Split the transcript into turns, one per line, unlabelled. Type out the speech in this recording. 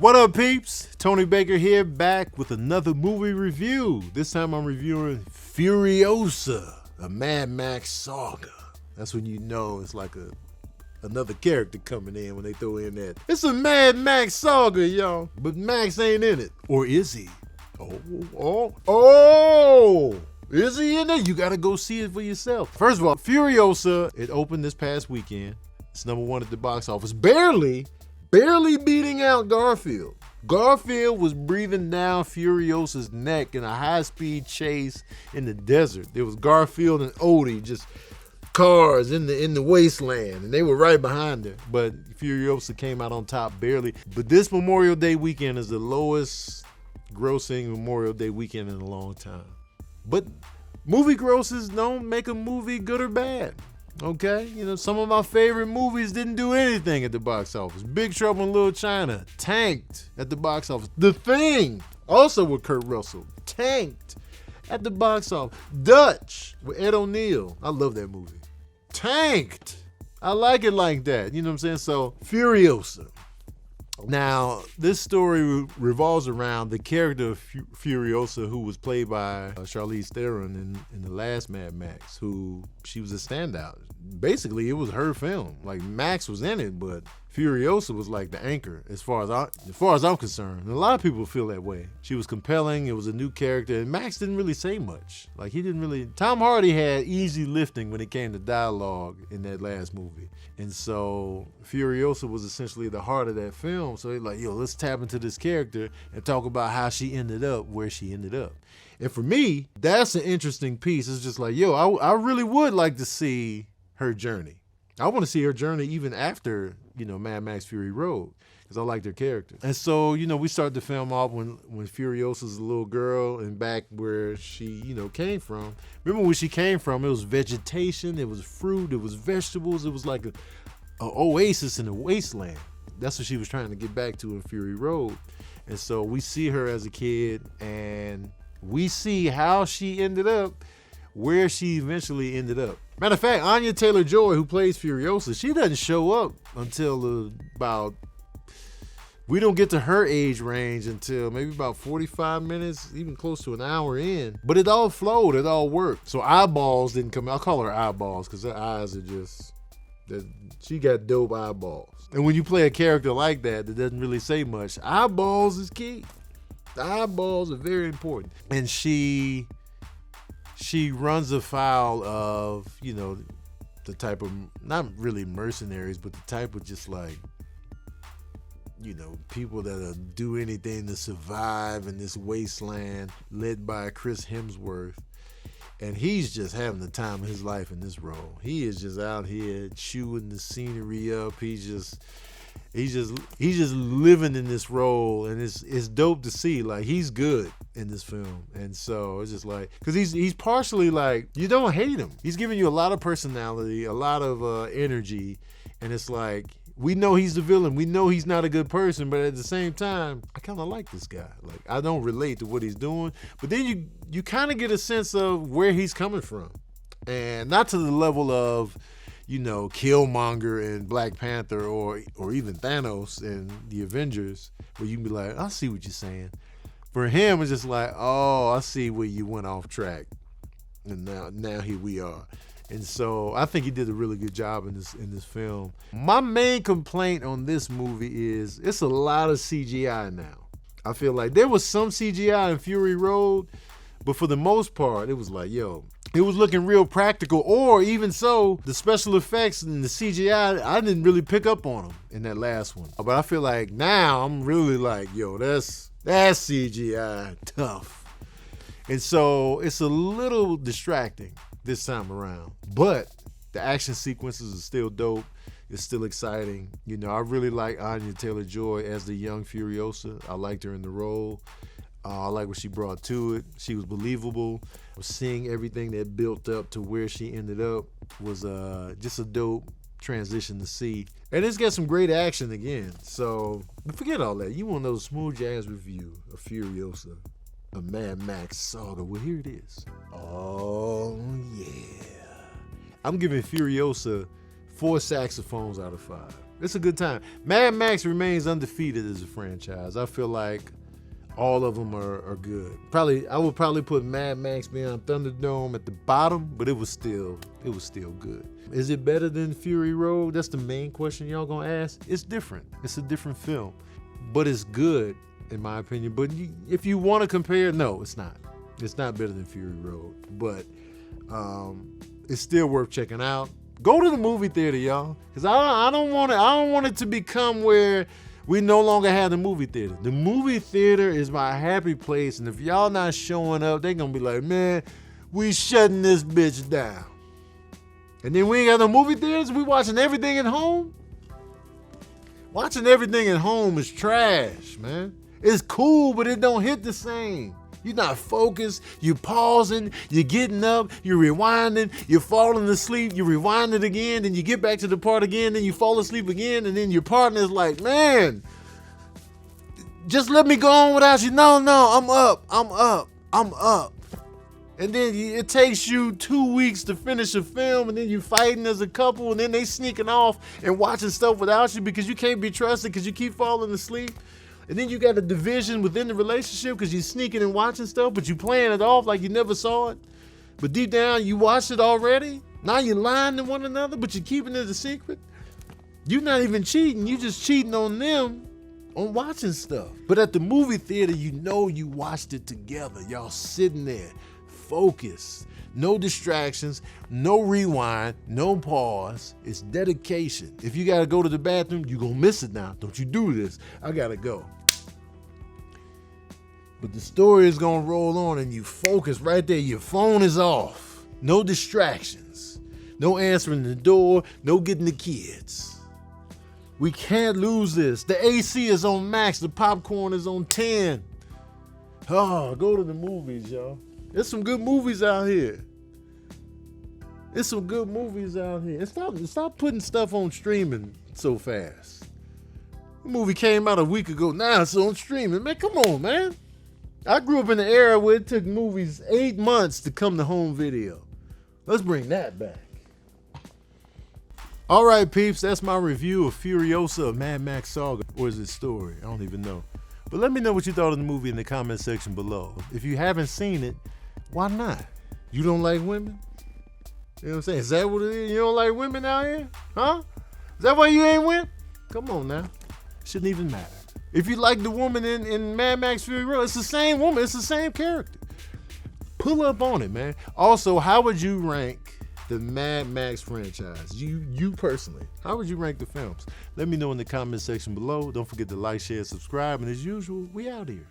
What up, peeps? Tony Baker here, back with another movie review. This time I'm reviewing Furiosa, a Mad Max Saga. That's when you know it's like another character coming in when they throw in that. It's a Mad Max Saga, y'all. But Max ain't in it. Or is he? Oh! Is he in it? You gotta go see it for yourself. First of all, Furiosa, it opened this past weekend. It's #1 at the box office. Barely beating out Garfield. Garfield was breathing down Furiosa's neck in a high-speed chase in the desert. There was Garfield and Odie, just cars in the wasteland, and they were right behind her. But Furiosa came out on top barely. But this Memorial Day weekend is the lowest grossing Memorial Day weekend in a long time. But movie grosses don't make a movie good or bad. Okay, you know, some of my favorite movies didn't do anything at the box office. Big Trouble in Little China tanked at the box office. The Thing, also with Kurt Russell, tanked at the box office. Dutch with Ed O'Neill, I love that movie, tanked. I like it like that, you know what I'm saying? So, Furiosa. Now, this story revolves around the character of Furiosa, who was played by Charlize Theron in the last Mad Max, who she was a standout. Basically, it was her film. Like, Max was in it, but Furiosa was like the anchor as far as I'm concerned. And a lot of people feel that way. She was compelling. It was a new character, and Max didn't really say much. Like, he didn't really. Tom Hardy had easy lifting when it came to dialogue in that last movie. And so Furiosa was essentially the heart of that film. So he's like, yo, let's tap into this character and talk about how she ended up where she ended up. And for me, that's an interesting piece. It's just like, yo, I really would like to see her journey. I want to see her journey even after, you know, Mad Max Fury Road, because I liked her character. And so, you know, we started the film off when Furiosa's a little girl and back where she, you know, came from. Remember where she came from? It was vegetation, it was fruit, it was vegetables, it was like a oasis in a wasteland. That's what she was trying to get back to in Fury Road. And so we see her as a kid, and we see how she ended up where she eventually ended up. Matter of fact, Anya Taylor-Joy, who plays Furiosa, she doesn't show up until about, we don't get to her age range until maybe about 45 minutes, even close to an hour in. But it all flowed, it all worked. So Eyeballs didn't come out. I'll call her Eyeballs because her eyes are just, she got dope eyeballs. And when you play a character like that doesn't really say much, eyeballs is key. The eyeballs are very important. And she runs afoul of, you know, the type of, not really mercenaries, but the type of just like, you know, people that'll do anything to survive in this wasteland, led by Chris Hemsworth. And he's just having the time of his life in this role. He is just out here chewing the scenery up. He's just living in this role, and it's dope to see. Like, he's good in this film. And so it's just like, because he's partially like, you don't hate him. He's giving you a lot of personality, a lot of energy, and it's like, we know he's the villain. We know he's not a good person, but at the same time, I kind of like this guy. Like, I don't relate to what he's doing, but then you kind of get a sense of where he's coming from, and not to the level of, you know, Killmonger and Black Panther or even Thanos and the Avengers, where you can be like, I see what you're saying. For him, it's just like, oh, I see where you went off track, and now here we are. And so I think he did a really good job in this film. My main complaint on this movie is it's a lot of CGI now. I feel like there was some CGI in Fury Road, but for the most part, it was like, yo, it was looking real practical, or even so, the special effects and the CGI, I didn't really pick up on them in that last one. But I feel like now I'm really like, yo, that's CGI tough. And so it's a little distracting this time around, but the action sequences are still dope. It's still exciting. You know, I really like Anya Taylor-Joy as the young Furiosa. I liked her in the role. I like what she brought to it. She was believable. Seeing everything that built up to where she ended up was just a dope transition to see. And it's got some great action again. So forget all that. You want to know the smooth jazz review of Furiosa, a Mad Max Saga. Well, here it is. Oh, yeah. I'm giving Furiosa 4 saxophones out of 5. It's a good time. Mad Max remains undefeated as a franchise. I feel like all of them are good. I would probably put Mad Max Beyond Thunderdome at the bottom, but it was still good. Is it better than Fury Road? That's the main question y'all gonna ask. It's different. It's a different film, but it's good in my opinion. But if you want to compare, no, it's not. It's not better than Fury Road, but it's still worth checking out. Go to the movie theater, y'all, because I don't want it to become where we no longer have the movie theater. The movie theater is my happy place, and if y'all not showing up, they gonna be like, man, we shutting this bitch down. And then we ain't got no movie theaters. We watching everything at home. Watching everything at home is trash, man. It's cool, but it don't hit the same. You're not focused, you're pausing, you're getting up, you're rewinding, you're falling asleep, you rewind it again, then you get back to the part again, then you fall asleep again, and then your partner's like, man, just let me go on without you. No, I'm up. And then it takes you 2 weeks to finish a film, and then you fighting as a couple, and then they sneaking off and watching stuff without you because you can't be trusted because you keep falling asleep. And then you got a division within the relationship because you're sneaking and watching stuff, but you playing it off like you never saw it. But deep down, you watched it already. Now you're lying to one another, but you're keeping it a secret. You're not even cheating. You're just cheating on them on watching stuff. But at the movie theater, you know you watched it together. Y'all sitting there, focused. No distractions, no rewind, no pause. It's dedication. If you got to go to the bathroom, you're going to miss it now. Don't you do this. I got to go. But the story is going to roll on and you focus right there. Your phone is off. No distractions. No answering the door. No getting the kids. We can't lose this. The AC is on max. The popcorn is on 10. Oh, go to the movies, y'all. There's some good movies out here. And stop putting stuff on streaming so fast. The movie came out a week ago. Now it's on streaming. Man, come on, man. I grew up in the era where it took movies 8 months to come to home video. Let's bring that back. All right, peeps, that's my review of Furiosa, of Mad Max Saga. Or is it story? I don't even know. But let me know what you thought of the movie in the comment section below. If you haven't seen it, why not? You don't like women? You know what I'm saying? Is that what it is? You don't like women out here? Huh? Is that why you ain't win? Come on now. Shouldn't even matter. If you like the woman in Mad Max Fury Road, it's the same woman. It's the same character. Pull up on it, man. Also, how would you rank the Mad Max franchise? You personally, how would you rank the films? Let me know in the comment section below. Don't forget to like, share, subscribe, and as usual, we out here.